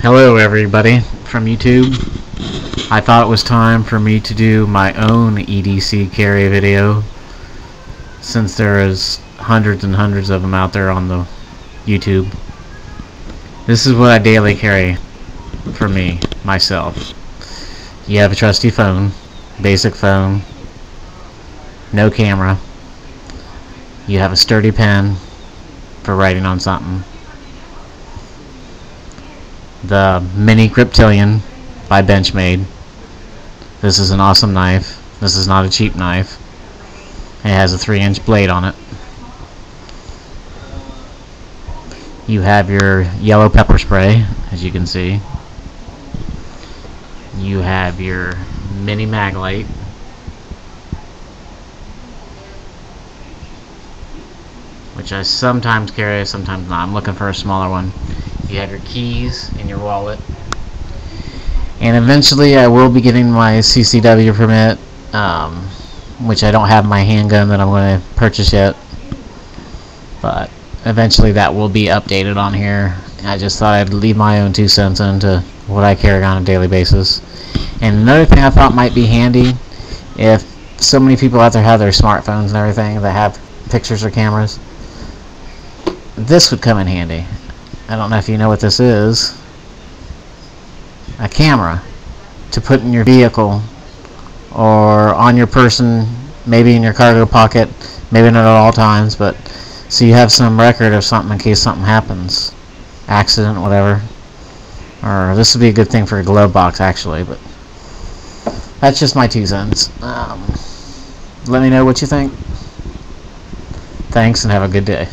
Hello everybody from YouTube. I thought it was time for me to do my own EDC carry video, since there is hundreds and hundreds of them out there on the YouTube. This is what I daily carry for myself. You have a trusty phone, basic phone, no camera. You have a sturdy pen for writing on something. The Mini Cryptillion by Benchmade. This is an awesome knife. This is not a cheap knife. It has a 3-inch blade on it. You have your yellow pepper spray, as you can see. You have your mini mag light. Which I sometimes carry, sometimes not. I'm looking for a smaller one. You have your keys in your wallet. And eventually I will be getting my CCW permit, which I don't have my handgun that I'm going to purchase yet. But eventually that will be updated on here. I just thought I'd leave my own 2 cents into what I carry on a daily basis. And another thing I thought might be handy, if so many people out there have their smartphones and everything that have pictures or cameras, this would come in handy. I don't know if you know what this is. A camera to put in your vehicle or on your person, maybe in your cargo pocket, maybe not at all times, but so you have some record of something in case something happens, accident, whatever. Or this would be a good thing for a glove box actually, but that's just my 2 cents. Let me know what you think. Thanks and have a good day.